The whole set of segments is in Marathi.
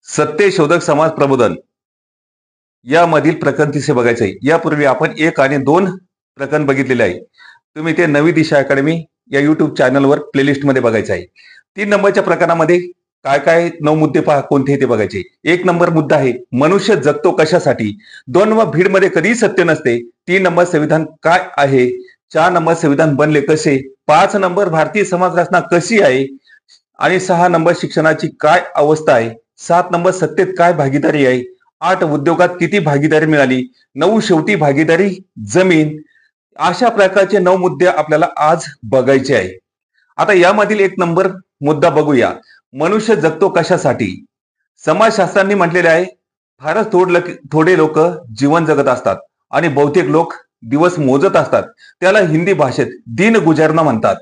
सत्यशोधक समाज प्रबोधन यामधील प्रकरण तिसरे बघायचे आहे। यापूर्वी आपण 1 आणि 2 प्रकरण बघितलेले आहे। तुम्ही ते नवी दिशा अकॅडमी या YouTube चॅनलवर प्लेलिस्ट मध्ये बघायचे आहे। 3 नंबरच्या प्रकरणामध्ये काय काय 9 मुद्दे पहा कोणते ते बघायचे। 1 नंबर मुद्दा आहे मनुष्य जगतो कशासाठी। 2 नंबर भीडमध्ये कधीही सत्य नसते। 3 नंबर संविधान काय आहे। 4 नंबर संविधान बनले कसे। 5 नंबर भारतीय समाज रचना कशी आहे आणि 6 नंबर शिक्षणाची काय अवस्था आहे। 7 नंबर सत्तेत काय भागीदारी आहे। 8 उद्योगात किती भागीदारी मिळाली। 9 शेवटी भागीदारी जमीन। अशा प्रकारचे 9 मुद्दे आपल्याला आज बघायचे आहे। आता यामधील 1 नंबर मुद्दा बघूया। मनुष्य जगतो कशासाठी। समाजशास्त्रांनी म्हटलेले आहे फारच थोडे लोक जीवन जगत असतात आणि बहुतेक लोक दिवस मोजत असतात। त्याला हिंदी भाषेत दिन गुजारणं म्हणतात।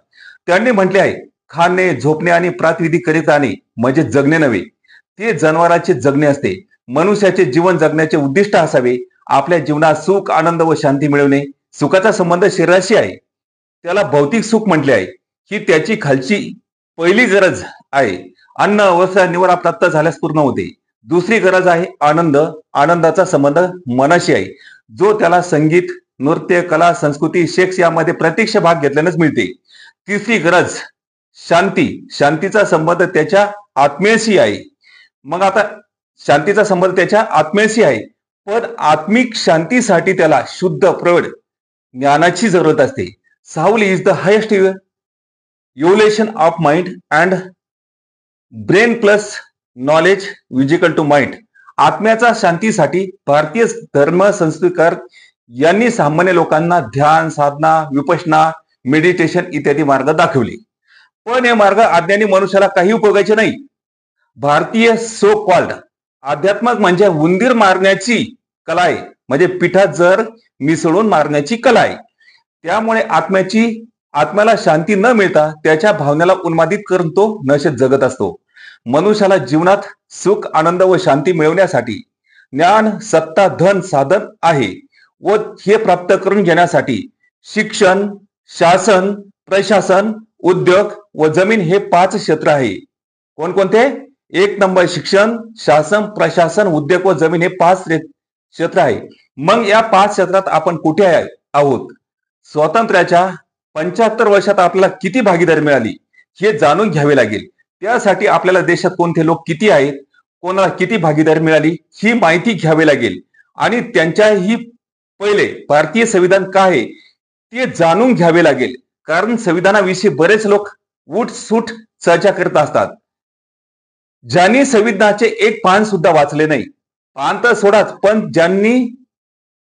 त्यांनी म्हटले आहे खाणे झोपणे आणि प्रातविधी करीत राहणे म्हणजे जगणे नव्हे, ते जनावरांचे जगणे असते। मनुष्याचे जीवन जगण्याचे उद्दिष्ट असावे आपल्या जीवनात सुख आनंद व शांती मिळवणे। सुखाचा संबंध शरीराशी आहे, त्याला भौतिक सुख म्हटले आहे। ही त्याची खालची पहिली गरज आहे। अन्न वस्त्र निवारा प्राप्त झाल्यास पूर्ण होते। दुसरी गरज आहे आनंद। आनंदाचा संबंध मनाशी आहे, जो त्याला संगीत नृत्य कला संस्कृती सेक्स यामध्ये प्रत्यक्ष भाग घेतल्यानेच मिळते। तिसरी गरज शांती। शांतीचा संबंध त्याच्या आत्म्याशी आहे। मग आता शांतीचा संबंध त्याच्या आत्म्याशी आहे, पण आत्मिक शांतीसाठी त्याला शुद्ध प्रौढ ज्ञानाची जरूरत असते। Soul is the highest evolution of mind and brain plus knowledge physical to mind. आत्म्याच्या शांतीसाठी भारतीय धर्म संस्कृतकार यांनी सामान्य लोकांना ध्यान साधना विपश्यना मेडिटेशन इत्यादी मार्ग दाखवले, पण हे मार्ग अज्ञानी मनुष्याला काही उपयोगाचे नाही। भारतीय सो कॉल्ड अध्यात्मक म्हणजे उंदीर मारण्याची कला आहे, म्हणजे पिठात जर मिसळून मारण्याची कला आहे। त्यामुळे आत्म्याला शांती न मिळता त्याच्या भावनेला उन्मादित करून तो नशेत जगत असतो। मनुष्याला जीवनात सुख आनंद व शांती मिळवण्यासाठी ज्ञान सत्ता धन साधन आहे व हे प्राप्त करून घेण्यासाठी शिक्षण शासन प्रशासन उद्योग व जमीन हे 5 क्षेत्र आहे। कोणकोणते। 1 नंबर शिक्षण शासन प्रशासन उद्योग व जमीन हे 5 क्षेत्र आहे। मग या 5 क्षेत्रात आपण कुठे आहोत। स्वातंत्र्याच्या 75 वर्षात आपल्याला किती भागीदारी मिळाली हे जाणून घ्यावे लागेल। त्यासाठी आपल्याला देशात कोणते लोक किती आहेत कोणाला किती भागीदारी मिळाली ही माहिती घ्यावी लागेल आणि त्यांच्याही पहिले भारतीय संविधान काय आहे ते जाणून घ्यावे लागेल। कारण संविधानाविषयी बरेच लोक उठसूट चर्चा करत असतात। ज्यांनी संविधानाचे 1 पान सुद्धा वाचले नाही, पान तर सोडाच, पण ज्यांनी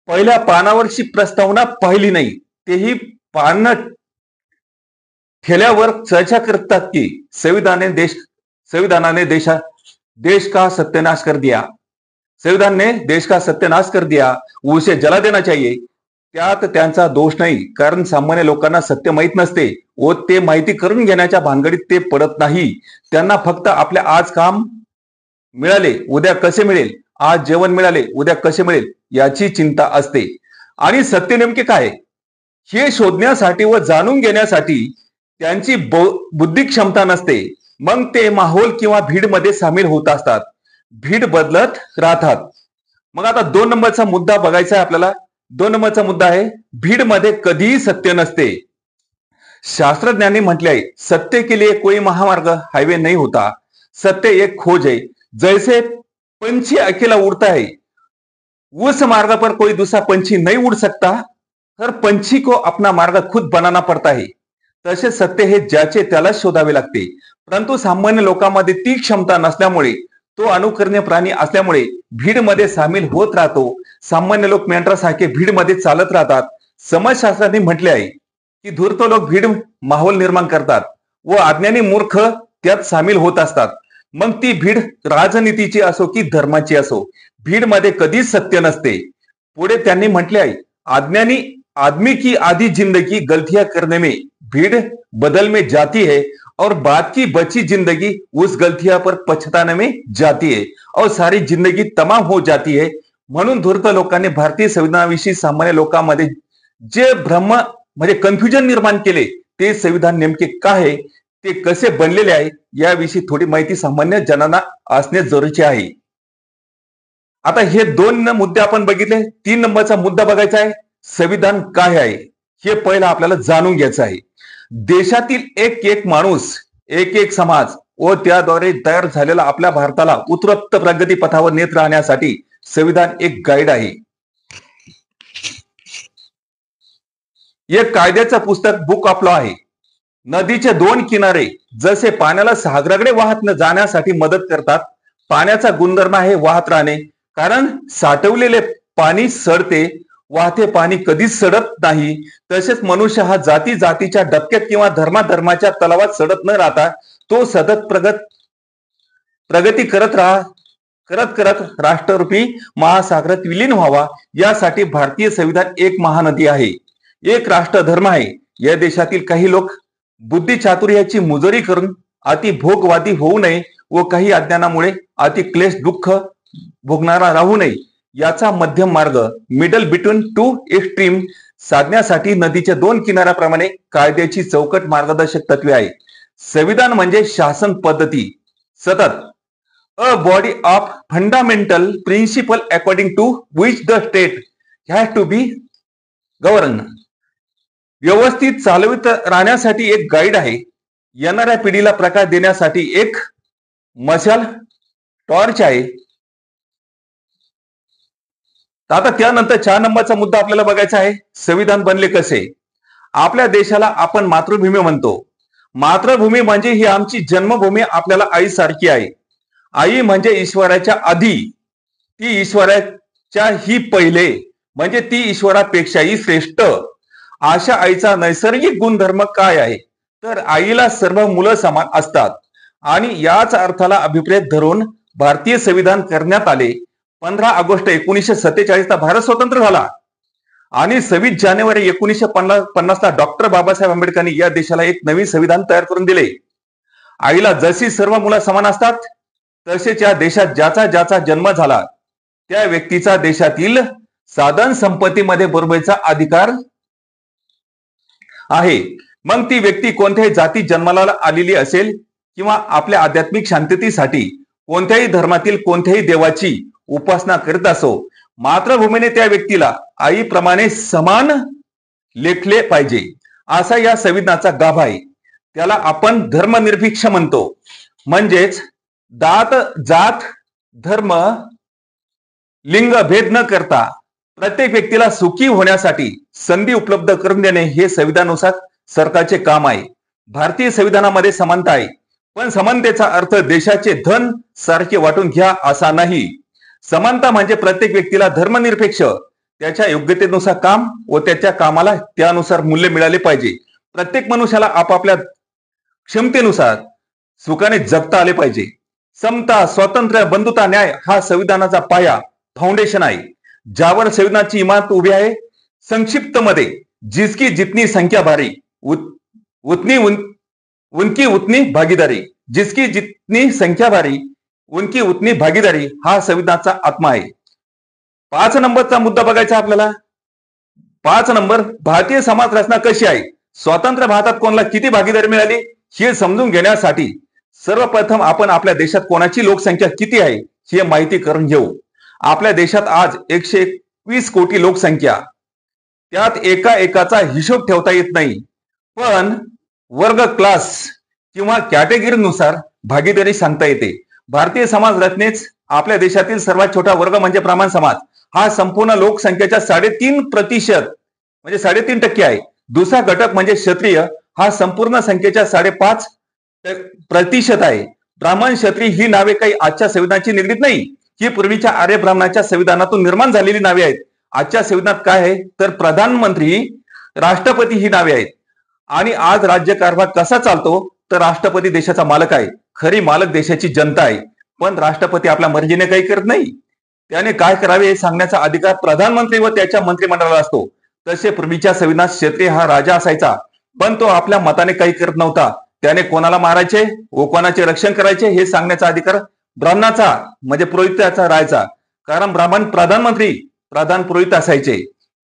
पहिल्या पानावरची प्रस्तावना पाहिली नाही तेही पान ठेल्यावर चर्चा करतात की संविधानाने देश का सत्यानाश कर दिया। संविधान ने देश का सत्यानाश कर दिया, उसे जला देना चाहिए। त्यात त्यांचा दोष नाही, कारण सामान्य लोकांना सत्य माहित नसते व ते माहिती करून घेण्याच्या भानगडीत ते पडत नाही। त्यांना फक्त आपल्या आज काम मिळाले उद्या कसे मिळेल, आज जेवण मिळाले उद्या कसे मिळेल याची चिंता असते। आणि सत्य नेमके काय हे शोधण्यासाठी व जाणून घेण्यासाठी त्यांची बुद्धी क्षमता नसते। मग ते माहोल किंवा भीड मध्ये सामील होत असतात, भीड बदलत राहतात। मग आता 2 नंबरचा मुद्दा बघायचा आहे आपल्याला। 2 नंबरचा मुद्दा आहे भीड मध्ये कधीही सत्य नसते। शास्त्रज्ञांनी म्हटले आहे सत्य के लिए कोई महामार्ग हाईवे नहीं होता, सत्य एक खोज है। जैसे पंछी अकेला उड़ता है उस मार्ग पर कोई दूसरा पंछी नहीं उड़ सकता, हर पंछी को अपना मार्ग खुद बनाना पड़ता है। तसे सत्य हे ज्याचे त्याला शोधावे लागते, परंतु सामान्य लोकांमध्ये ती क्षमता नसल्यामुळे तो अनुकरणीय प्राणी असल्यामुळे भीड मध्ये सामील होत राहतो। सामान्य लोक मेंढरासारखे भीड मध्ये चालत राहतात। समाजशास्त्रांनी म्हटले आहे की धूर्त लोक भीड माहोल निर्माण करतात व अज्ञानी मूर्ख त्यात सामील होत असतात। मग ती भीड राजनीतीची असो की धर्माची असो, भीड मध्ये कधीच सत्य नसते। पुढे त्यांनी म्हटले आहे अज्ञानी आदमी की आधी जिंदगी गलतियां करने में भीड़ बदल में जाती है और बाद की बची जिंदगी उस गलतियां पर पछताने में जाती है और सारी जिंदगी तमाम हो जाती है। म्हणून धूर्त लोकांनी भारतीय संविधानाविषयी सामान्य लोकांमध्ये जे भ्रम म्हणजे कन्फ्युजन निर्माण केले ते संविधान नेमके काय आहे ते कसे बनलेले आहे याविषयी थोडी माहिती सामान्य जनांना असणे जरुरीचे आहे. आता हे 2 मुद्दे आपण बघितले. 3 नंबरचा मुद्दा बघायचा आहे, संविधान काय आहे हे पहिलं आपल्याला जाणून घ्यायचं आहे. देशातील एक एक माणूस, एक एक समाज व त्याद्वारे तयार झालेला आपल्या भारताला उत्तरोत्तर प्रगती पथावर नेत राहण्यासाठी संविधान एक गाईड आहे. एक कायद्याचं पुस्तक, बुक ऑफ लॉ आहे. नदीचे 2 किनारे जसे पाण्याला सागराकडे वाहत जाण्यासाठी मदत करतात, पाण्याचा गुणधर्म आहे वाहत राहणे. कारण साठवलेले पाणी सडते, वाहते पाणी कधीच सडत नाही. तसेच मनुष्य हा जाती जातीच्या डबक्यात किंवा धर्माधर्माच्या तलावात सडत न राहता तो सतत प्रगती करत करत राष्ट्ररूपी महासागरात विलीन व्हावा, यासाठी भारतीय संविधान एक महानदी आहे, एक राष्ट्र धर्म आहे. या देशातील काही लोक बुद्धी चातुर्याची मुजोरी करून अति भोगवादी होऊ नये व काही अज्ञानामुळे अति क्लेश दुःख भोगणारा राहू नये, याचा मध्यम मार्ग, मिडल बिटवीन टू एक्स्ट्रीम, साधण्यासाठी नदीच्या 2 किनाऱ्याप्रमाणे कायद्याची चौकट मार्गदर्शक तत्वे आहे. संविधान म्हणजे शासन पद्धती, सतत a body of fundamental principle according to which the state has to be govern. व्यवस्थित चालवित राहण्यासाठी एक गाईड आहे. येणाऱ्या पिढीला प्रकाश देण्यासाठी एक मशाल, टॉर्च आहे. आता त्यानंतर 4 नंबरचा मुद्दा आपल्याला बघायचा आहे, संविधान बनले कसे. आपल्या देशाला आपण मातृभूमी म्हणतो. मातृभूमी म्हणजे ही आमची जन्मभूमी आपल्याला आई सारखी आहे. आई म्हणजे ईश्वराच्या आधी, ती ईश्वराच्या ही पहिले, म्हणजे ती ईश्वरापेक्षाही श्रेष्ठ. अशा आईचा नैसर्गिक गुणधर्म काय आहे, तर आईला सर्व मुलं समान असतात आणि याच अर्थाला अभिप्रेत धरून भारतीय संविधान करण्यात आले. 15 ऑगस्ट 1947 ला भारत स्वतंत्र झाला आणि 26 जानेवारी 1950 ला डॉक्टर बाबासाहेब आंबेडकरांनी या देशाला एक नवीन संविधान तयार करून दिले. आईला जशी सर्व मुलं समान असतात, तसेच या देशात ज्याचा ज्याचा जन्म झाला त्या व्यक्तीचा देशातील साधन संपत्तीमध्ये बरोबरीचा अधिकार आहे. मग ती व्यक्ती कोणत्याही जाती जन्माला आलेली असेल किंवा आपल्या आध्यात्मिक शांततेसाठी कोणत्याही धर्मातील कोणत्याही देवाची उपासना करीत असो, मातृभूमीने त्या व्यक्तीला आईप्रमाणे समान लेखले पाहिजे, असा या संविधानाचा गाभा आहे. त्याला आपण धर्मनिरपेक्ष म्हणतो. म्हणजेच जात धर्म लिंग भेद न करता प्रत्येक व्यक्तीला सुखी होण्यासाठी संधी उपलब्ध करून देणे हे संविधानानुसार सरकारचे काम आहे. भारतीय संविधानामध्ये समानता आहे, पण समानतेचा अर्थ देशाचे धन सारखे वाटून घ्या असा नाही. समानता म्हणजे प्रत्येक व्यक्तीला धर्मनिरपेक्ष त्याच्या योग्यतेनुसार काम व त्याच्या कामाला त्यानुसार मूल्य मिळाले पाहिजे. प्रत्येक मनुष्याला आपापल्या क्षमतेनुसार सुखाने जगता आले पाहिजे. समता, स्वातंत्र्य, बंधुता, न्याय हा संविधानाचा पाया, फाउंडेशन आहे, ज्यावर संविधानाची इमारत उभी आहे. संक्षिप्त मध्ये जिसकी जितनी संख्या भारी उनकी उतनी भागीदारी, जिसकी जितनी संख्या भारी उनकी उतनी भागीदारी हा संविधानाचा आत्मा आहे. 5 नंबरचा मुद्दा बघायचा आपल्याला. 5 नंबर, भारतीय समाज रचना कशी आहे. स्वतंत्र भारतात कोणाला किती भागीदारी मिळाली हे समजून घेण्यासाठी सर्वप्रथम आपण आपल्या देशात कोणाची लोकसंख्या किती आहे ही माहिती करून घेऊ. आपल्या देशात आज 121 कोटी लोकसंख्या, त्यात एकाचा हिशोब ठेवता येत नाही, पण वर्ग, क्लास किंवा कॅटेगरीनुसार भागीदारी सांगता येते. भारतीय समाज रचनेच आपल्या देशातील सर्वात छोटा वर्ग म्हणजे ब्राह्मण समाज. हा संपूर्ण लोकसंख्येच्या 3.5% म्हणजे 3.5% आहे. दुसरा घटक म्हणजे क्षत्रिय, हा संपूर्ण संख्येच्या 5.5% आहे. ब्राह्मण, क्षत्रिय ही नावे काही आजच्या संविधानाची निगडीत नाही, ही पूर्वीच्या आर्य ब्राह्मणाच्या संविधानातून निर्माण झालेली नावे आहेत. आजच्या संविधानात काय आहे तर प्रधानमंत्री, राष्ट्रपती ही नावे आहेत. आणि आज राज्यकारभार कसा चालतो तर राष्ट्रपती देशाचा मालक आहे. खरी मालक देशाची जनता आहे, पण राष्ट्रपती आपल्या मर्जीने काही करत नाही. त्याने काय करावे हे सांगण्याचा अधिकार प्रधानमंत्री व त्याच्या मंत्रिमंडळाला असतो. तसे पूर्वीच्या संविधानात क्षत्रिय हा राजा असायचा, पण तो आपल्या मताने काही करत नव्हता. त्याने कोणाला मारायचे व कोणाचे रक्षण करायचे हे सांगण्याचा अधिकार ब्राह्मणाचा म्हणजे पुरोहिताचा राहायचा. कारण ब्राह्मण प्रधानमंत्री, प्रधान पुरोहित असायचे.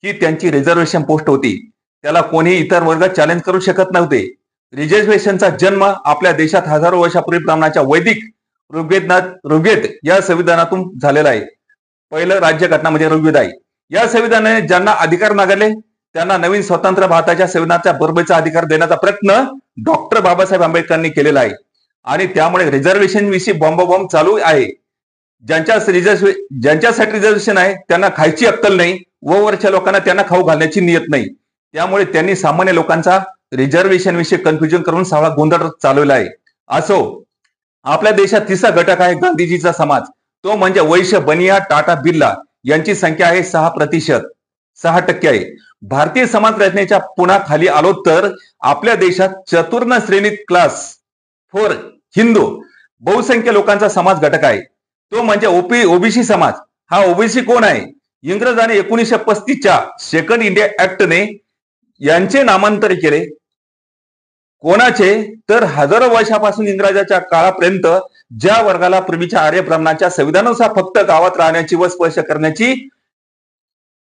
ही त्यांची रिझर्वेशन पोस्ट होती. त्याला कोणी इतर वर्ग चॅलेंज करू शकत नव्हते. रिझर्वेशनचा जन्म आपल्या देशात हजारो वर्षापूर्वी ब्राह्मणाच्या वैदिक ऋग्वेद या संविधानातून झालेला आहे. पहिलं राज्यघटना म्हणजे ऋग्वेद आहे. या संविधानाने ज्यांना अधिकार नाकारले त्यांना नवीन स्वतंत्र भारताच्या संविधानाच्या बरोबरीचा अधिकार देण्याचा प्रयत्न डॉक्टर बाबासाहेब आंबेडकरांनी केलेला आहे. आणि त्यामुळे रिझर्वेशन विषयी बॉम्ब चालू आहे. ज्यांच्यासाठी रिझर्वेशन आहे त्यांना खायची अक्कल नाही, वरच्या लोकांना त्यांना खाऊ घालण्याची नियत नाही. त्यामुळे त्यांनी सामान्य लोकांचा रिझर्वेशन विषयी कन्फ्युजन करून सावळा गोंधळ चालवला आहे. असो, आपल्या देशात तिसरा घटक आहे गांधीजीचा समाज. तो म्हणजे वैश्य, बनिया, टाटा, बिर्ला यांची संख्या आहे 6% आहे. भारतीय समाज रचनेच्या पुन्हा खाली आलो तर आपल्या देशात चतुर्ण श्रेणीत क्लास 4 हिंदू बहुसंख्य लोकांचा समाज घटक आहे. तो म्हणजे ओबीसी समाज. हा ओबीसी कोण आहे? इंग्रजांनी 1935च्या सेकंड इंडिया ऍक्टने यांचे नामांतर केले. कोणाचे? तर हजारो वर्षापासून इंग्रजाच्या काळापर्यंत ज्या वर्गाला पूर्वीच्या आर्य ब्राह्मणाच्या संविधानानुसार फक्त गावात राहण्याची व स्पर्श करण्याची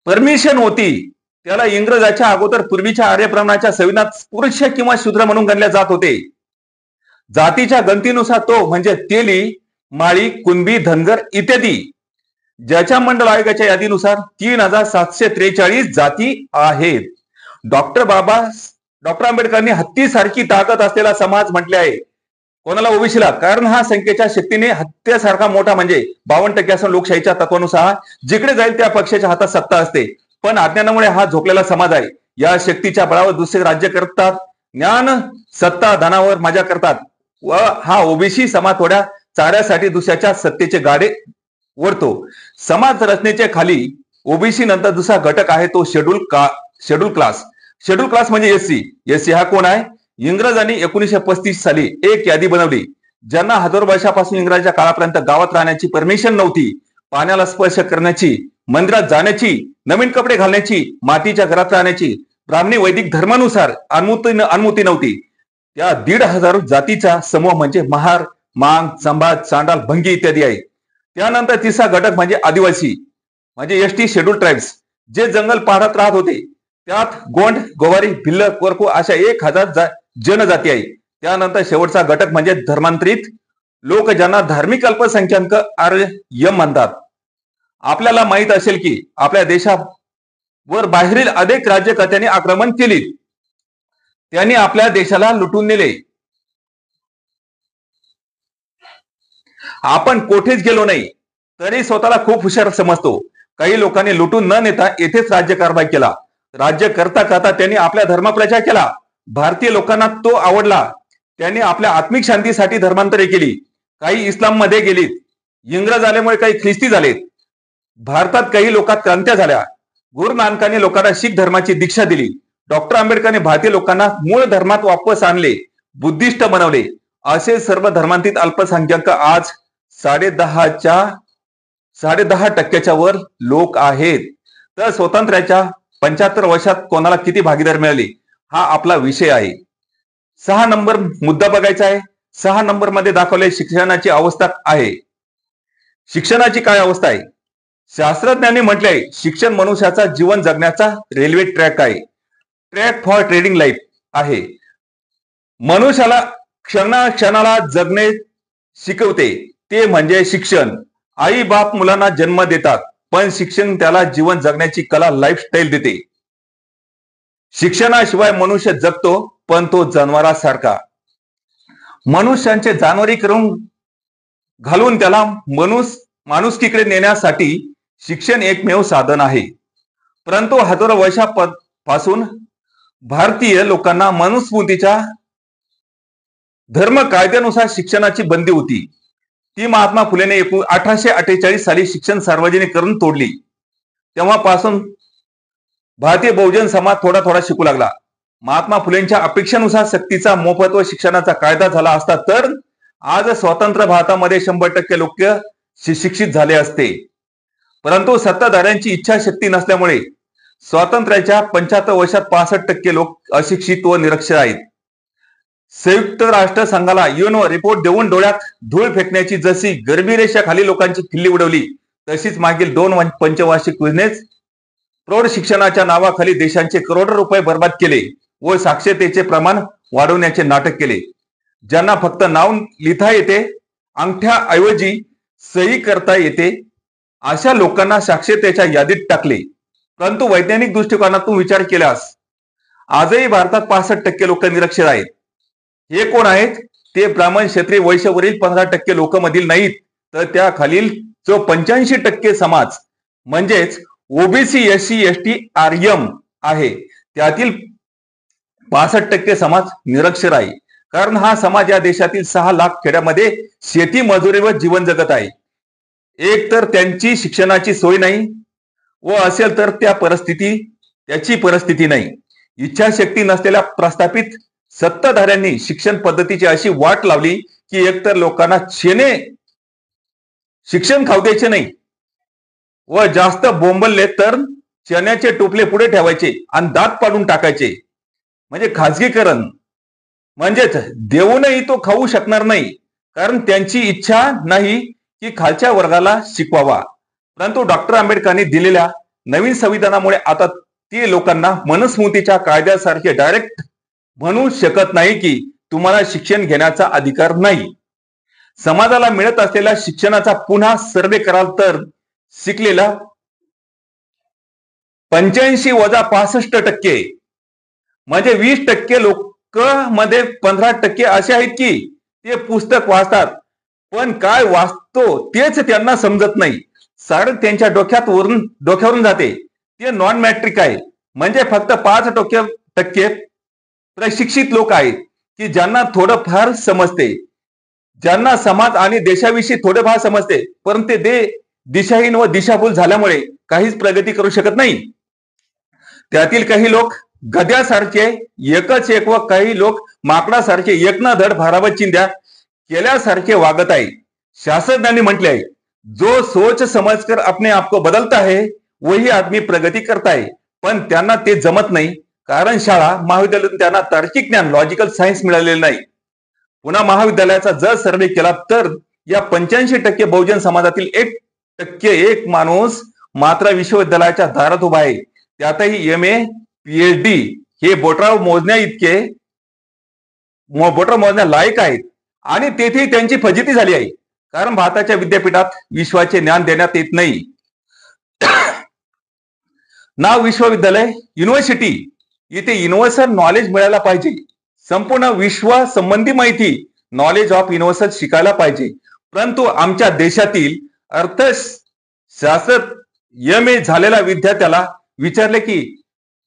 परमिशन होती, त्याला इंग्रजाच्या अगोदर पूर्वीच्या आर्य ब्राह्मणाच्या संविधानात पुरुष किंवा शूद्र म्हणून गणले जात होते. जातीच्या गणतीनुसार तो म्हणजे तेली, माळी, कुणबी, धनगर इत्यादी. ज्याच्या मंडल आयोगाच्या यादीनुसार 3743 जाती आहेत. डॉक्टर आंबेडकरांनी हत्तीसारखी ताकद असलेला समाज म्हटले आहे. कोणाला? ओबीसीला. कारण हा संख्येच्या शक्तीने हत्तीसारखा मोठा म्हणजे 52% असून लोकशाहीच्या तत्वानुसार जिकडे जाईल त्या पक्षाच्या हातात सत्ता असते. पण अज्ञानामुळे हा झोपलेला समाज आहे. या शक्तीच्या बळावर दुसरे राज्य करतात, ज्ञान सत्ता धनावर मजा करतात व हा ओबीसी समाज थोड्या चाऱ्यासाठी दुसऱ्याच्या सत्तेचे गाडे ओढतो. समाज रचनेच्या खाली ओबीसी नंतर दुसरा घटक आहे तो शेड्यूल क्लास. शेड्यूल क्लास म्हणजे एससी हा कोण आहे? इंग्रजांनी 1935 साली एक यादी बनवली. ज्यांना हजारो वर्षापासून इंग्रजांच्या काळापर्यंत गावात राहण्याची परमिशन नव्हती, पाण्याला स्पर्श करण्याची, मंदिरात जाण्याची, नवीन कपडे घालण्याची, मातीच्या घरात राहण्याची, ब्राह्मणी वैदिक धर्मानुसार अनुमती नव्हती. त्या 1,500 जातीचा समूह म्हणजे महार, मांग, संभाज, चांडाल, भंगी इत्यादी आहे. त्यानंतर तिसरा घटक म्हणजे आदिवासी म्हणजे एसटी शेड्यूल ट्राईब्स, जे जंगल पहाडात राहत होते. त्यात गोंड, गोवारी, भिल्ल, कोरकू अशा 1000 जनजाती आहे. त्यानंतर शेवटचा घटक म्हणजे धर्मांतरित लोक, ज्यांना धार्मिक अल्पसंख्याक आर्य म्हणतात. आपल्याला माहित असेल की आपल्या देशावर बाहेरील अनेक राज्यकर्त्यांनी आक्रमण केली. त्यांनी आपल्या देशाला लुटून नेले. आपण कोठेच गेलो नाही तरी स्वतःला खूप हुशार समजतो. काही लोकांनी लुटून न नेता येथेच राज्यकारभार केला. राज्य करता करता त्यांनी आपल्या धर्म प्रचार केला. भारतीय लोकांना तो आवडला. त्यांनी आपल्या आत्मिक शांतीसाठी धर्मांतरे केली. काही इस्लाम मध्ये गेलीत. इंग्रज आल्यामुळे काही ख्रिस्ती झालेत. भारतात काही लोकात क्रांत्या झाल्या. गुरु नानकांनी लोकांना शीख धर्माची दीक्षा दिली. डॉक्टर आंबेडकरांनी भारतीय लोकांना मूळ धर्मात वापस आणले, बुद्धिस्ट बनवले. असे सर्व धर्मांतील अल्पसंख्याक आज 10.5% वर लोक आहेत. तर स्वातंत्र्याच्या 75 वर्षात कोणाला किती भागीदार मिळाले हा आपला विषय आहे. 6 नंबर मुद्दा बघायचा आहे. 6 नंबर मध्ये दाखवले शिक्षणाची अवस्था आहे. शिक्षणाची काय अवस्था आहे? शास्त्रज्ञांनी म्हटले आहे शिक्षण मनुष्याचा जीवन जगण्याचा रेल्वे ट्रॅक आहे. ट्रॅक फॉर ट्रेडिंग लाईफ आहे. मनुष्याला क्षणाला जगणे शिकवते ते म्हणजे शिक्षण. आई बाप मुलांना जन्म देतात पण शिक्षण त्याला जीवन जगण्याची कला, लाईफस्टाईल देते. शिक्षणाशिवाय मनुष्य जगतो पण तो जनावरासारखा. मनुष्यांचे जानवरीकरण घालून त्याला माणुसकीकडे नेण्यासाठी शिक्षण एकमेव साधन आहे. परंतु हजारो वर्षापासून भारतीय लोकांना मनुस्मृतीच्या धर्म कायद्यानुसार शिक्षणाची बंदी होती. ती महात्मा फुलेने 1848 साली शिक्षण सार्वजनिक करून तोडली. तेव्हापासून भारतीय बहुजन समाज थोडा थोडा शिकू लागला. महात्मा फुलेंच्या अपेक्षेनुसार सक्तीचा मोफत व शिक्षणाचा कायदा झाला असता तर आज स्वतंत्र भारतामध्ये 100% लोक शिक्षित झाले असते. परंतु सत्ताधाऱ्यांची इच्छाशक्ती नसल्यामुळे स्वातंत्र्याच्या 75 वर्षात 65% लोक अशिक्षित व निरक्षर आहेत. संयुक्त राष्ट्र संघाला युएन रिपोर्ट देऊन डोळ्यात धूळ फेकण्याची जशी गरिबी रेषा खाली लोकांची खिल्ली उडवली तशीच मागील 2 पंचवार्षिक योजनेत प्रौढ शिक्षणाच्या नावाखाली देशांचे करोडो रुपये बर्बाद केले व साक्षरतेचे प्रमाण वाढवण्याचे नाटक केले. ज्यांना फक्त नाव लिहिता येते, अंगठ्याऐवजी सही करता येते, अशा लोकांना साक्षरतेच्या यादीत टाकले. परंतु वैज्ञानिक दृष्टिकोनातून विचार केल्यास आजही भारतात 65% लोक निरक्षर आहेत. हे कोण आहेत? ते ब्राह्मण, क्षत्रिय, वैश्य वरील 15% लोक मधील नाहीत, तर त्या खालील जो 85% समाज म्हणजेच ओबीसी, एससी, एसटी, आर्यम आहे, त्यातील 65% समाज निरक्षर आहे. कारण हा समाज या देशातील 6 लाख खेड्यामध्ये शेती मजुरीवर जीवन जगत आहे. एक तर त्यांची शिक्षणाची सोय नाही, व असेल तर त्याची परिस्थिती नाही. इच्छाशक्ती नसलेल्या प्रस्थापित सत्ताधाऱ्यांनी शिक्षण पद्धतीची अशी वाट लावली की एकतर लोकांना शिक्षण खाऊ द्यायचे नाही, व जास्त बोंबलले तर चण्याचे टोपले पुढे ठेवायचे आणि दात पाडून टाकायचे. म्हणजे खाजगीकरण, म्हणजेच देऊनही तो खाऊ शकणार नाही, कारण त्यांची इच्छा नाही की खालच्या वर्गाला शिकवावा. परंतु डॉक्टर आंबेडकरांनी दिलेल्या नवीन संविधानामुळे आता ते लोकांना मनुस्मृतीच्या कायद्यासारखे डायरेक्ट म्हणू शकत नाही की तुम्हाला शिक्षण घेण्याचा अधिकार नाही. समाजाला मिळत असलेल्या शिक्षणाचा पुन्हा सर्वे कराल तर शिकलेला 85 वजा 65% म्हणजे 20% लोक मध्ये 15% असे आहेत की ते पुस्तक वाचतात, पण काय वाचतो तेच त्यांना समजत नाही. सारं त्यांच्या डोक्यावरून जाते. ते नॉन मॅट्रिक आहे. म्हणजे फक्त 5% प्रशिक्षित लोक आहेत की ज्यांना थोडंफार समजते, ज्यांना समाज आणि देशाविषयी थोडेफार समजते, परंतु ते दिशाहीन व दिशाभूल झाल्यामुळे काहीच प्रगती करू शकत नाही. त्यातील काही लोक गध्यासारखे एकच एक व काही लोक माकडासारखे एक ना धड भारावत चिंध्या केल्यासारखे वागत आहे. शास्त्रज्ञांनी म्हटले आहे, जो सोच समजकर अपने आप को बदलता है वही आदमी प्रगती करता है. पण त्यांना ते जमत नाही, कारण शाळा महाविद्यालयातून त्यांना तार्किक ज्ञान, लॉजिकल सायन्स मिळालेले नाही. पुन्हा महाविद्यालयाचा जर सर्वे केला तर या 85% बहुजन समाजातील 1% माणूस मात्र विश्वविद्यालयाच्या दारात उभा आहे. त्यातही MA PhD हे बोटावर मोजण्या लायक आहेत. आणि तेथे त्यांची फजिती झाली आहे, कारण भारताच्या विद्यापीठात विश्वाचे ज्ञान देण्यात येत नाही. नाव विश्वविद्यालय, युनिव्हर्सिटी, इथे युनिव्हर्सल नॉलेज मिळायला पाहिजे. संपूर्ण विश्वासंबंधी माहिती, नॉलेज ऑफ युनिव्हर्सल शिकायला पाहिजे. परंतु आमच्या देशातील अर्थशास्त्र MA झालेल्या विद्यार्थ्याला विचारले की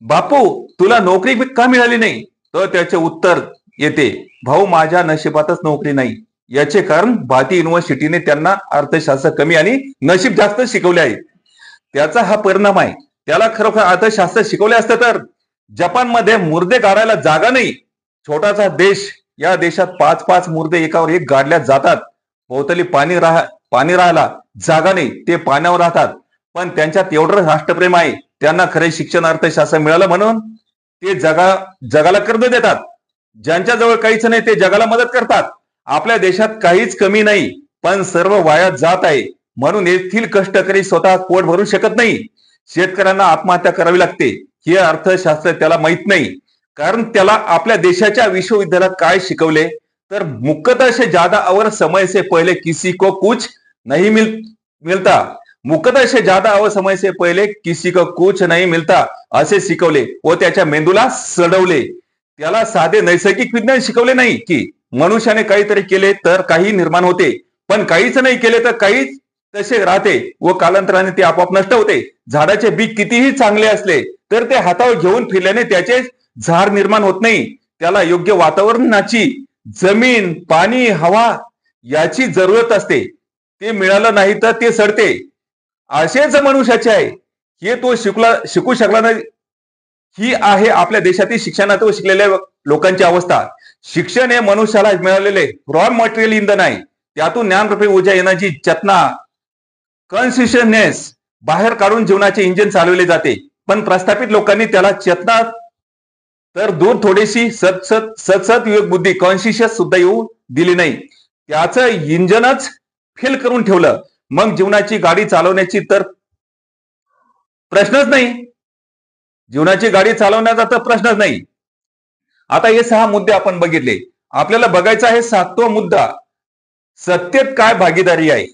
बापू तुला नोकरी का मिळाली नाही, तर त्याचे उत्तर येते, भाऊ माझ्या नशिबातच नोकरी नाही. याचे कारण भारतीय युनिव्हर्सिटीने त्यांना अर्थशास्त्र कमी आणि नशीब जास्त शिकवले आहे. त्याचा हा परिणाम आहे. त्याला खरोखर अर्थशास्त्र शिकवले असते तर जपानमध्ये मुर्दे गाडायला जागा नाही. छोटासा देश, या देशात 5-5 मुर्दे एकावर एक गाडल्या जातात. भोवताली पाणी राहायला जागा नाही, ते पाण्यावर राहतात. पण त्यांच्यात एवढं राष्ट्रप्रेम आहे, त्यांना खरे शिक्षण अर्थशास्त्र मिळालं म्हणून ते जगाला कर्ज देतात. ज्यांच्याजवळ काहीच नाही ते जगाला मदत करतात. आपल्या देशात काहीच कमी नाही, पण सर्व वाया जात आहे. म्हणून येथील कष्टकरी स्वतः पोट भरू शकत नाही. शेतकऱ्यांना आत्महत्या करावी लागते. हे अर्थशास्त्र त्याला माहित नाही, कारण त्याला आपल्या देशाच्या विश्वविद्यालयात काय शिकवले तर मुख्यतः से ज्यादा और समय से पहले किसी को कुछ नहीं मिलता, मुख्यतः से ज्यादा और समय से पहले किसी को कुछ नहीं मिलता असे शिकवले व त्याच्या मेंदूला सडवले. त्याला साधे नैसर्गिक विज्ञान शिकवले नाही की मनुष्याने काहीतरी केले तर काही निर्माण होते, पण काहीच नाही केले तर काहीच तसे राहते व कालांतराने ते आपोआप नष्ट होते. झाडाचे बी कितीही चांगले असले तर ते हातावर घेऊन फिरल्याने त्याचे झाड निर्माण होत नाही. त्याला योग्य वातावरणाची, जमीन, पाणी, हवा याची जरूरत असते. ते मिळालं नाही तर ते सडते. असेच मनुष्याचे आहे. हे तो शिकू शकला नाही. ही आहे आपल्या देशातील शिक्षणात व शिकलेल्या लोकांची अवस्था. शिक्षण हे मनुष्याला मिळालेले रॉ मटेरियल इंधन आहे. त्यातून ज्ञानरूपी ऊर्जा, एनर्जी, चेतना, कॉन्शियसनेस बाहेर काढून जीवनाचे इंजिन चालवले जाते. पण प्रस्थापित लोकांनी त्याला चेतना तर दूर थोडीशी सतसत विवेक बुद्धी, कॉन्शियस सुद्धा येऊ दिली नाही. त्याचं इंजनच फेल करून ठेवलं. मग जीवनाची गाडी चालवण्याची तर प्रश्नच नाही. जीवनाची गाडी चालवण्याचा तर प्रश्नच नाही. आता हे 6 मुद्दे आपण बघितले. आपल्याला बघायचा आहे 7वा मुद्दा, सत्तेत काय भागीदारी आहे.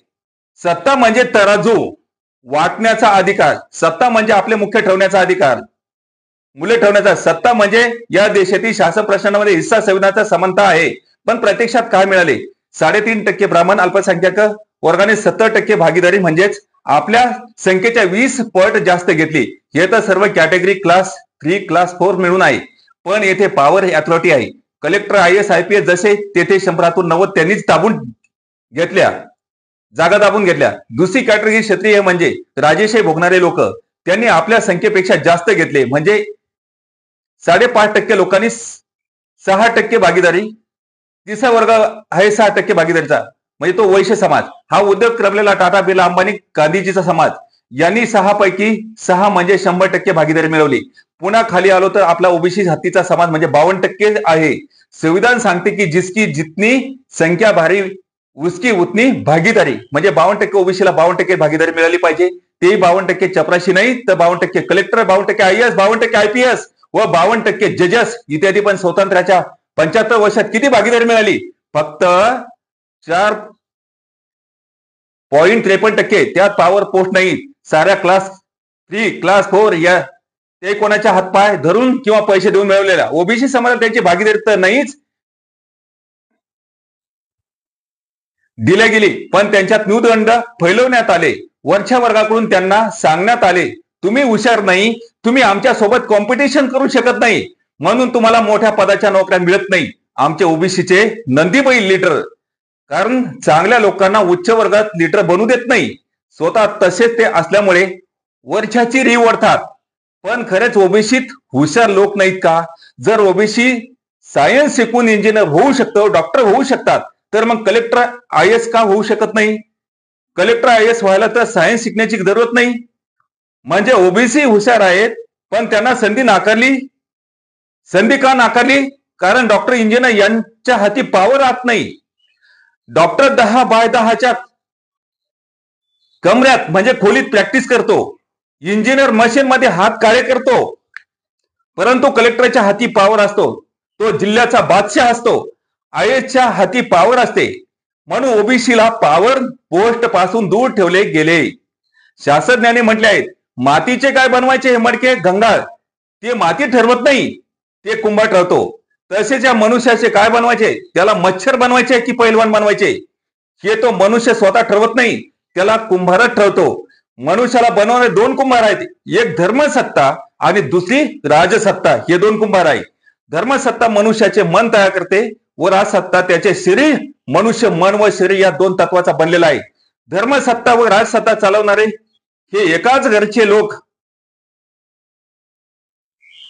सत्ता म्हणजे तराजू वाटण्याचा अधिकार, सत्ता म्हणजे आपले मुख्य ठेवण्याचा अधिकार, मूल्य ठेवण्याचा. सत्ता म्हणजे या देशातील शासन प्रशासनामध्ये हिस्सा संविधानाचा समानता आहे. पण प्रत्यक्षात काय मिळाले? 3.5% ब्राह्मण अल्पसंख्याक वर्गाने 70% भागीदारी म्हणजेच आपल्या संख्येच्या 20 पट जास्त घेतली. हे तर सर्व कॅटेगरी क्लास 3 क्लास 4 मिळून आहे. पण येथे पॉवर अथॉरिटी आहे. कलेक्टर, IAS IPS जसे तेथे 100तून 90 त्यांनीच दाबून घेतल्या, जागा दाबून घेतल्या. दुसरी कॅटेगरी क्षत्रिय म्हणजे राजेशाही भोगणारे लोक, त्यांनी आपल्या संख्येपेक्षा जास्त घेतले म्हणजे 5.5% लोकांनी 6% भागीदारी. तिसरा वर्ग आहे 6% भागीदारीचा म्हणजे तो वैश्य समाज. हा उद्योग करलेला टाटा, बिर्ला, अंबानी, गांधीजीचा समाज यांनी 6 पैकी 6 म्हणजे 100% भागीदारी मिळवली. पुन्हा खाली आलो तर आपला ओबीसी जातीचा समाज म्हणजे 52% आहे. संविधान सांगते की जिसकी जितनी संख्या भारी उसकी उतनी भागीदारी, म्हणजे 52% ओबीसीला 52% भागीदारी मिळाली पाहिजे. ते 52% चपराशी नाही तर 52% कलेक्टर, 52% IAS, 52% IPS व 52% जजेस इत्यादी. पण स्वातंत्र्याच्या 75 वर्षात किती भागीदारी मिळाली? फक्त 4.53%. त्यात पॉवर पोस्ट नाही. साऱ्या क्लास 3 क्लास 4 या ते कोणाच्या हातपाय धरून किंवा पैसे देऊन मिळवलेल्या. ओबीसी समाजाला त्यांची भागीदारी तर नाहीच दिल्या गेली, पण त्यांच्यात न्यूनगंड फैलवण्यात आले. वरच्या वर्गाकडून त्यांना सांगण्यात आले, तुम्ही हुशार नाही, तुम्ही आमच्या सोबत कॉम्पिटिशन करू शकत नाही, म्हणून तुम्हाला मोठ्या पदाच्या नोकऱ्या मिळत नाही. आमचे ओबीसीचे नंदीबैल लीडर, कारण चांगल्या लोकांना उच्च वर्गात लीडर बनू देत नाही. स्वतः तसेच ते असल्यामुळे वरच्याची रीव ओढतात. पण खरेच ओबीसीत हुशार लोक नाहीत का? जर ओबीसी सायन्स शिकून इंजिनियर होऊ शकतो, डॉक्टर होऊ शकतात, तर मग कलेक्टर IAS का होऊ शकत नाही? कलेक्टर IAS व्हायला तर सायन्स शिकण्याची जरूरत नाही. म्हणजे ओबीसी हुशार आहेत पण त्यांना संधी का नाकारली? कारण डॉक्टर, इंजिनियर यांच्या हाती पॉवर राहत नाही. डॉक्टर 10/10च्या कमऱ्यात म्हणजे खोलीत प्रॅक्टिस करतो. इंजिनियर मशीन मध्ये हात काळे करतो. परंतु कलेक्टरच्या हाती पॉवर असतो, तो जिल्ह्याचा बादशाह असतो. IASच्या हाती पॉवर असते, म्हणून ओबीसीला पॉवर पोस्ट पासून दूर ठेवले गेले. शास्त्रज्ञांनी म्हटले आहेत, मातीचे काय बनवायचे हे मडके घंगाळ ते माती ठरवत नाही, ते कुंभार ठरवतो. तसेच या मनुष्याचे काय बनवायचे, त्याला मच्छर बनवायचे की पैलवान बनवायचे हे तो मनुष्य स्वतः ठरवत नाही, त्याला कुंभारच ठरवतो. मनुष्याला बनवणारे 2 कुंभार आहेत, एक धर्मसत्ता आणि दुसरी राजसत्ता. हे 2 कुंभार आहेत. धर्मसत्ता मनुष्याचे मन तयार करते व राजसत्ता त्याचे शरीर. मनुष्य मन व शरीर या 2 तत्वाचा बनलेला आहे. धर्मसत्ता व राजसत्ता चालवणारे हे एकाच घरचे लोक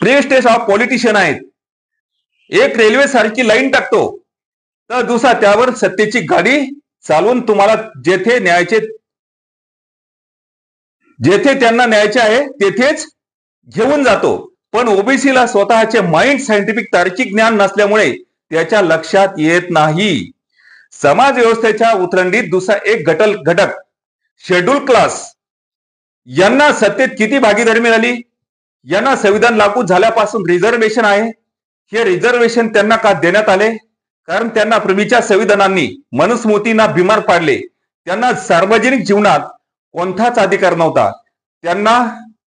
प्रेस्टेज ऑफ पॉलिटिशियन आहेत. एक रेल्वे सारखी लाईन टाकतो तर दुसरा त्यावर सत्तेची गाडी चालवून तुम्हाला जेथे त्यांना न्यायचे आहे तेथेच घेऊन जातो. पण ओबीसीला स्वतःचे माइंड, सायंटिफिक, तार्किक ज्ञान नसल्यामुळे त्याच्या लक्षात येत नाही. समाज व्यवस्थेच्या उतरंडीत दुसरा एक घटक शेड्यूल क्लास यांना सत्तेत किती भागीदारी मिळाली? यांना संविधान लागू झाल्यापासून रिझर्वेशन आहे. हे रिझर्वेशन त्यांना का देण्यात आले? कारण त्यांना पूर्वीच्या संविधानांनी मनुस्मृतींना बिमार पाडले. त्यांना सार्वजनिक जीवनात कोणताच अधिकार नव्हता.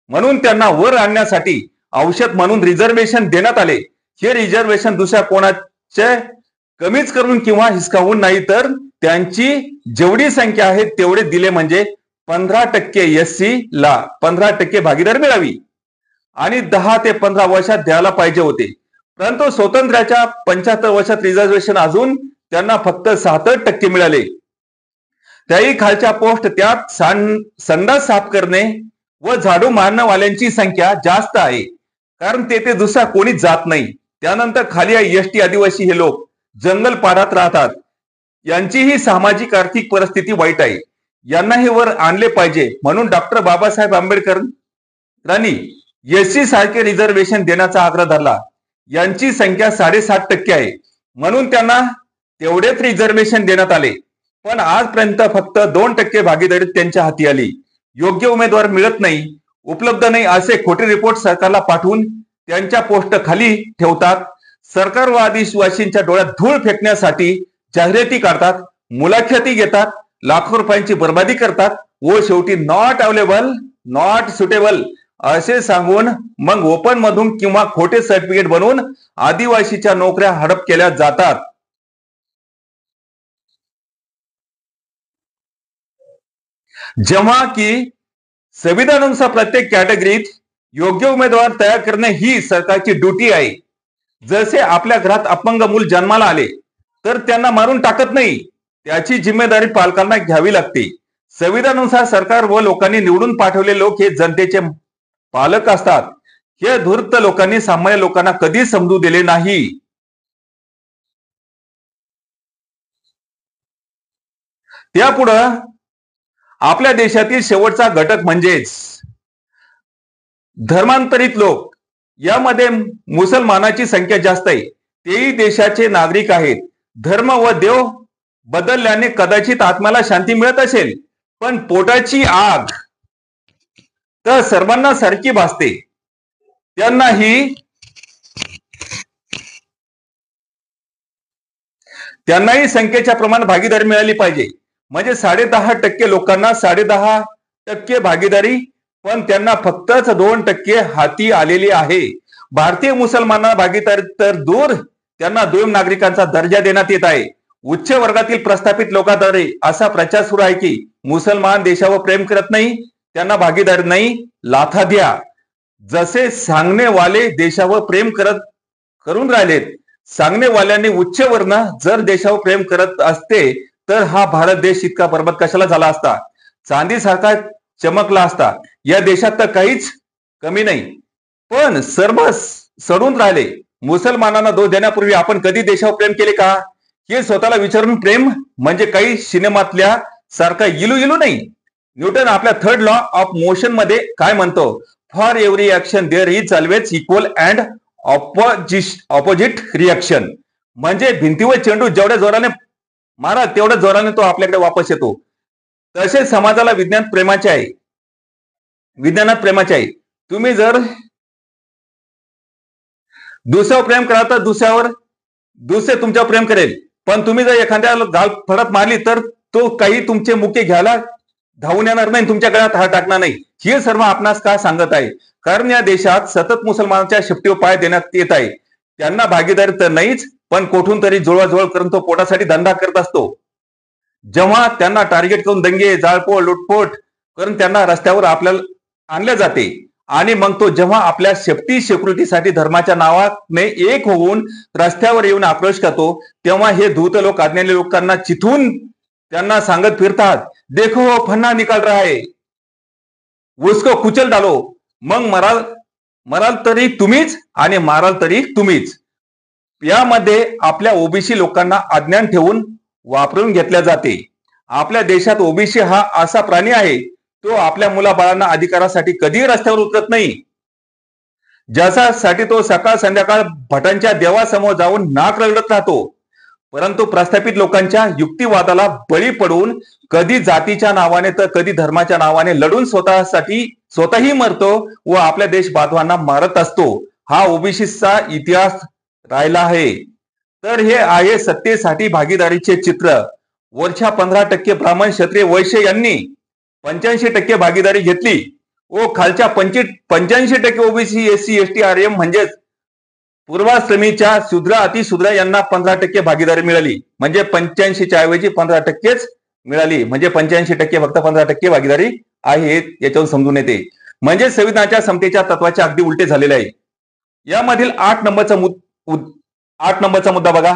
म्हणून त्यांना वर आणण्यासाठी औषध म्हणून रिझर्वेशन देण्यात आले. हे रिझर्वेशन दुसऱ्या कोणाचे कमीच करून किंवा हिसकावून नाही, तर त्यांची जेवढी संख्या आहे तेवढे दिले. म्हणजे 15% SC ला 15% भागीदारी मिळावी आणि 10 ते 15 वर्षात द्यायला पाहिजे होते. परंतु स्वातंत्र्याच्या 75 वर्षात रिझर्वेशन अजून त्यांना फक्त 67% मिळाले. त्याही खालच्या पोस्ट, त्यात संडास साफ करणे व झाडू मारणवाल्यांची संख्या जास्त आहे, कारण तेथे दुसरा कोणीच जात नाही. त्यानंतर खाली आहे ST आदिवासी. हे लोक जंगल पाडात राहतात, यांचीही सामाजिक आर्थिक परिस्थिती वाईट आहे. यांनाही वर आणले पाहिजे, म्हणून डॉक्टर बाबासाहेब आंबेडकरांनी SC सारखे रिझर्वेशन देण्याचा आग्रह धरला. यांची संख्या 7.5% आहे, म्हणून त्यांना तेवढेच रिझर्वेशन देण्यात आले. पण आजपर्यंत फक्त 2% भागीदारी त्यांच्या हाती आली. योग्य उमेदवार मिळत नाही, उपलब्ध नाही असे खोटे रिपोर्ट सरकारला पाठवून त्यांच्या पोस्ट खाली ठेवतात. सरकार व आदिवासींच्या डोळ्यात धूळ फेकण्यासाठी जाहिराती काढतात, मुलाखती घेतात, लाखो रुपयांची बर्बादी करतात व शेवटी नॉट अवेलेबल, नॉट सुटेबल असे सांगून मग ओपन मधून किंवा खोटे सर्टिफिकेट बनवून आदिवासीच्या नोकऱ्या हडप केल्या जातात. जेव्हा की संविधानानुसार प्रत्येक कॅटेगरीत योग्य उमेदवार तयार करणे ही सरकारची ड्युटी आहे. जसे आपल्या घरात अपंग मूल जन्माला आले तर त्यांना मारून टाकत नाही, त्याची जिम्मेदारी पालकांना घ्यावी लागते. संविधानानुसार सरकार व लोकांनी निवडून पाठवलेले लोक हे जनतेचे पालक असतात. हे धूर्त लोकांनी सामान्य लोकांना कधी समजू दिले नाही. त्यापुढं आपल्या देशातील शेवटचा घटक म्हणजेच धर्मांतरित लोक. यामध्ये मुसलमानाची संख्या जास्त आहे, तेही देशाचे नागरिक आहेत. धर्म व देव बदलल्याने कदाचित आत्म्याला शांती मिळत असेल, पण पोटाची आग तर सर्वांना सारखी भासते. त्यांनाही संख्येच्या प्रमाणात भागीदारी मिळाली पाहिजे. म्हणजे 10.5% लोकांना 10.5% भागीदारी, पण त्यांना फक्तच 2% हाती आलेली आहे. भारतीय मुसलमानांना भागीदारी तर दूर, त्यांना दुय्यम नागरिकांचा दर्जा देण्यात येत आहे. उच्च वर्गातील प्रस्थापित लोकांद्वारे असा प्रचार सुरू आहे की मुसलमान देशावर प्रेम करत नाही, त्यांना भागीदारी नाही, लाथा द्या. जसे सांगणेवाले देशावर प्रेम करून राहिलेत. सांगणेवाल्यांनी उच्च वर्ण जर देशावर प्रेम करत असते तर हा भारत देश इतका बरबाद कशाला झाला असता, चांदीसारखा चमकला असता. या देशात तर काहीच कमी नाही, पण सर्व सडून राहिले. मुसलमानांना दोष देण्यापूर्वी आपण कधी देशावर प्रेम केले का, हे स्वतःला विचारून. प्रेम म्हणजे काही सिनेमातल्या सारखा इलू इलू नाही. न्यूटन आपल्या थर्ड लॉ ऑफ मोशन मध्ये काय म्हणतो, for every action there is always equal and opposite reaction. म्हणजे भिंतीवर चेंडू जेवढ्या जोराने मारा तेवढ्या जोराने तो आपल्याकडे वापस येतो. तसेच समाजाला विज्ञानात प्रेमाचे आहे. तुम्ही जर दुसऱ्यावर प्रेम करा तर दुसरे तुमच्यावर प्रेम करेल, पण तुम्ही जर एखाद्या गाल फडत मारली तर तो काही तुमचे मुके घ्यायला धावून येणार नाही, तुमच्या गळ्यात हात टाकणार नाही. हे सर्व आपणास का सांगत आहे, कारण या देशात सतत मुसलमानांच्या शेपटीवर पाय देण्यात येत आहे. त्यांना भागीदारी तर नाहीच, पण कोठून तरी जुळवाजुळव करून तो पोटासाठी धंदा करत असतो. जेव्हा त्यांना टार्गेट करून दंगे, जाळपोळ, लुटपोट करून त्यांना रस्त्यावर आपल्याला आणले जाते आणि मग तो जेव्हा आपल्या सेफ्टी सिक्युरिटीसाठी धर्माच्या नावाने एक होऊन रस्त्यावर येऊन आक्रोश करतो, तेव्हा हे धूत लोक अज्ञानी लोकांना चिथून त्यांना सांगत फिरतात, देखो फन्ना निकाल रहा है, उसको कुचल डालो. मग मराल तरी तुम्हीच आणि माराल तरी तुम्हीच. यामध्ये आपल्या ओबीसी लोकांना अज्ञान ठेवून वापरून घेतल्या जाते. आपल्या देशात ओबीसी हा असा प्राणी आहे, तो आपल्या मुलाबाळांना अधिकारासाठी कधीही रस्त्यावर उतरत नाही. ज्यासाठी तो सकाळ संध्याकाळ भटांच्या देवासमोर जाऊन नाक रगडत राहतो. परंतु प्रस्थापित लोकांच्या युक्तिवादाला बळी पडून कधी जातीच्या नावाने तर कधी धर्माच्या नावाने लढून स्वतःही मरतो व आपल्या देश बांधवांना मारत असतो. हा ओबीसीचा इतिहास राहिला आहे. तर हे आहे सत्तेसाठी भागीदारीचे चित्र. वरच्या 15% ब्राह्मण, क्षत्रिय, वैश्य यांनी 85% भागीदारी घेतली व खालच्या 85% ओबीसी, एससी, एसटी, आरएम म्हणजेच पूर्वाश्रमीच्या शूद्र, अतिशूद्र यांना 15% भागीदारी मिळाली. म्हणजे 85च्या ऐवजी 15%च मिळाली. म्हणजे 85% फक्त 15% भागीदारी आहे, याच्यावरून समजून येते. म्हणजे संविधानाच्या समतेच्या तत्वाच्या अगदी उलटे झालेले आहे. यामधील 8 नंबरचा मुद्दा बघा.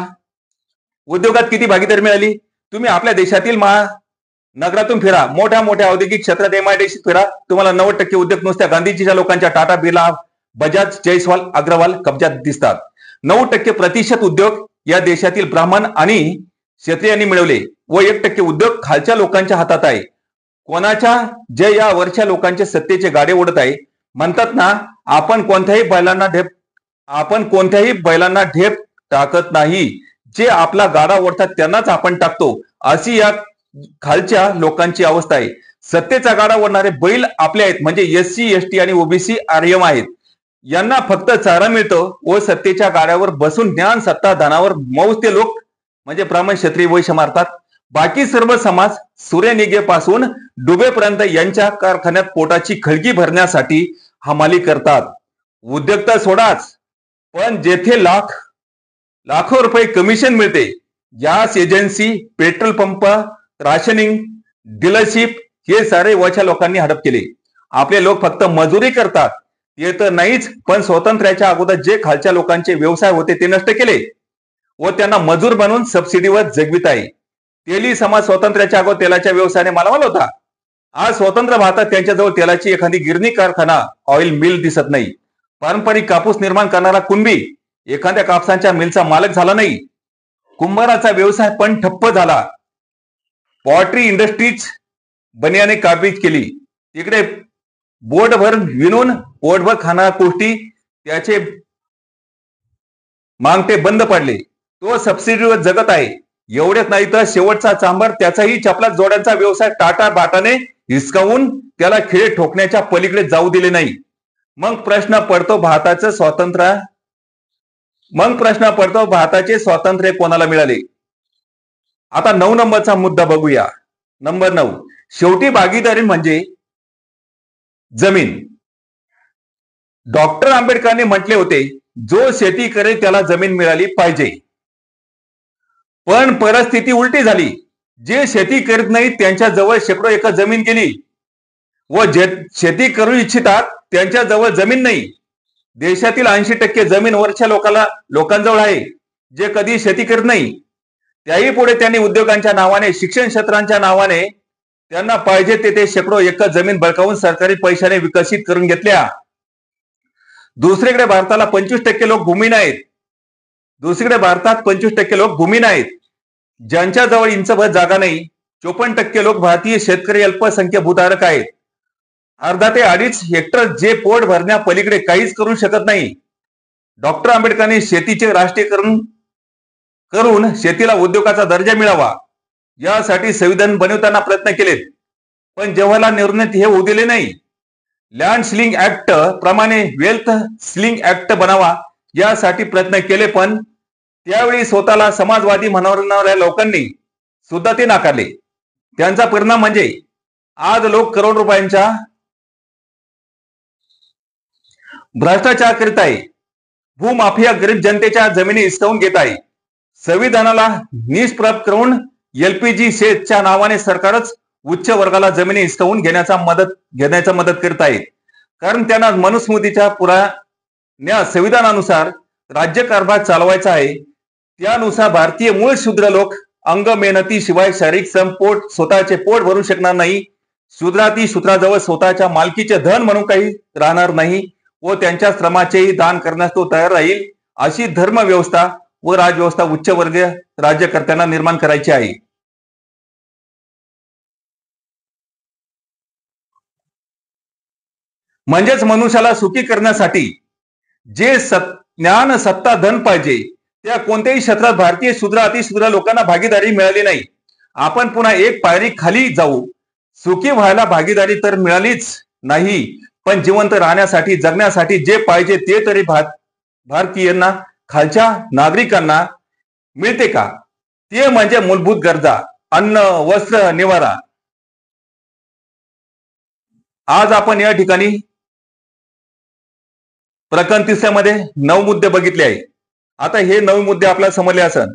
उद्योगात किती भागीदारी मिळाली. तुम्ही आपल्या देशातील नगरातून फिरा, मोठ्या औद्योगिक क्षेत्रात एमआयडीसी फिरा, तुम्हाला 90% उद्योग नुसत्या गांधीजीच्या लोकांच्या टाटा, बिर्ला, बजाज, जयस्वाल, अग्रवाल कब्जात दिसतात. 9% प्रतिशत उद्योग या देशातील ब्राह्मण आणि क्षत्रियांनी मिळवले व 1% उद्योग खालच्या लोकांच्या हातात आहे. कोणाच्या जे या वरच्या लोकांचे सत्तेचे गाडे ओढत आहे. म्हणतात ना, आपण कोणत्याही बैलांना ढेप टाकत नाही, जे आपला गाडा ओढतात त्यांनाच आपण टाकतो, अशी या खालच्या लोकांची अवस्था आहे. सत्तेचा गाडा ओढणारे बैल आपले आहेत, म्हणजे एससी, एसटी आणि ओबीसी, आरएम आहेत. यांना फक्त चारा मिळतो व सत्तेच्या गाड्यावर बसून ज्ञान सत्ता धनावर मौज ते लोक म्हणजे ब्राह्मण क्षत्रिय वैश्य मारतात. बाकी सर्व समाज सूर्यनिगेपासून डुबेपर्यंत यांच्या कारखान्यात पोटाची खळगी भरण्यासाठी हमाली करतात. उद्योग तर सोडाच, पण जेथे लाखो रुपये कमिशन मिळते, gas agency, petrol pump, rationing, dealership हे सारे वरच्या लोकांनी हडप केले. आपले लोक फक्त मजुरी करतात ते तर नाहीच, पण स्वातंत्र्याच्या अगोदर जे खालच्या लोकांचे व्यवसाय होते ते नष्ट केले व त्यांना मजूर बनवून सबसिडीवर जगवित आहे. तेली समाज स्वातंत्र्याच्या अगोदर तेलाच्या व्यवसायाने मालामाल होता. आज स्वतंत्र भारतात त्यांच्याजवळ तेलाची एखादी गिरणी कारखाना ऑइल मिल दिसत नाही. पारंपरिक कापूस निर्माण करणारा कुणबी एखाद्या कापसाच्या मिलचा मालक झाला नाही. कुंभाराचा व्यवसाय पण ठप्प झाला. पॉटरी इंडस्ट्रीज बनियाने काबीज केली. तिकडे बोटभर विणून पोटभर खाणारा गोष्टी त्याचे मागते बंद पडले. तो सबसिडीवर जगत आहे. एवढेच नाही तर शेवटचा चांबर त्याचाही चपला जोड्यांचा व्यवसाय टाटा बाटाने हिसकावून त्याला खिळे ठोकण्याच्या पलीकडे जाऊ दिले नाही. मग प्रश्न पडतो भारताचे स्वातंत्र्य कोणाला मिळाले. आता 9 नंबरचा मुद्दा बघूया. नंबर 9, शेवटी भागीदारी म्हणजे जमीन. डॉक्टर आंबेडकरांनी म्हटले होते, जो शेती करेल त्याला जमीन मिळाली पाहिजे. पण परिस्थिती उलटी झाली. जे शेती करीत नाही त्यांच्या जवळ शेकडो एकर जमीन गेली व जे शेती करू इच्छितात त्यांच्या जवळ जमीन नाही. देशातील 80% जमीन वरच्या लोकांजवळ आहे, जे कधी शेती करत नाही. त्याही पुढे त्यांनी उद्योगांच्या नावाने, शिक्षण क्षेत्रांच्या नावाने त्यांना पाहिजे ते शेकडो एकर जमीन बळकावून सरकारी पैशाने विकसित करून घेतल्या. दुसरीकडे भारतात 25% लोक भूमीन आहेत. ज्यांच्याजवळ इंचभर जागा नाही. 54% लोक भारतीय शेतकरी अल्पसंख्य भूधारक आहेत. अर्धा ते 2.5 हेक्टर जे पोट भरण्या पलीकडे काहीच करू शकत नाही. डॉक्टर आंबेडकरांनी शेतीचे राष्ट्रीयकरण करून शेतीला उद्योगाचा दर्जा मिळावा यासाठी संविधान बनवताना प्रयत्न केलेत, पण जवाहरलाल नेहरूंनी हे होऊ दिले नाही. लँड सिलिंग ऍक्ट प्रमाणे वेल्थ सिलिंग ऍक्ट बनावा यासाठी प्रयत्न केले, पण त्यावेळी स्वतःला समाजवादी म्हणणाऱ्या लोकांनी सुद्धा ते नाकारले. त्यांचा परिणाम म्हणजे आज लोक करोड रुपयांच्या भ्रष्टाचार करीत आहे. भूमाफिया गरीब जनतेच्या जमिनी हिसकावून घेत आहे. संविधानाला निष्प्रभ करून LPG शेतच्या नावाने सरकारच उच्च वर्गाला जमिनी हिसकावून घेण्याचा मदत करत आहे. कारण त्यांना मनुस्मृतीच्या पुराण्या संविधानानुसार राज्यकारभार चालवायचा आहे. त्यानुसार भारतीय मूळ शूद्र लोक अंग मेहनती शिवाय शारीरिक श्रम स्वतःचे पोट भरू शकणार नाही. शूद्राती शूद्राजवळ स्वतःच्या मालकीचे धन म्हणून काही राहणार नाही व त्यांच्या श्रमाचेही दान करण्यास तो तयार राहील. अशी धर्म व्यवस्था व राजव्यवस्था उच्चवर्गीय राज्यकर्त्यांना निर्माण करायची आहे. म्हणजेच मनुष्याला सुखी करण्यासाठी जे ज्ञान सत्ता धन पाहिजे त्या कोणत्याही क्षेत्रात भारतीय शूद्र अतिशूद्र लोकांना भागीदारी मिळाली नाही. आपण पुन्हा एक पायरी खाली जाऊ. सुखी व्हायला भागीदारी तर मिळालीच नाही, पण जिवंत राहण्यासाठी जगण्यासाठी जे पाहिजे ते तरी भारतीयांना, खालच्या नागरिकांना मिळते का? ते म्हणजे मूलभूत गरजा, अन्न, वस्त्र, निवारा. आज आपण या ठिकाणी प्रकरण 3 मध्ये 9 मुद्दे बघितले आहे. आता हे 9 मुद्दे आपल्याला समजले असेल.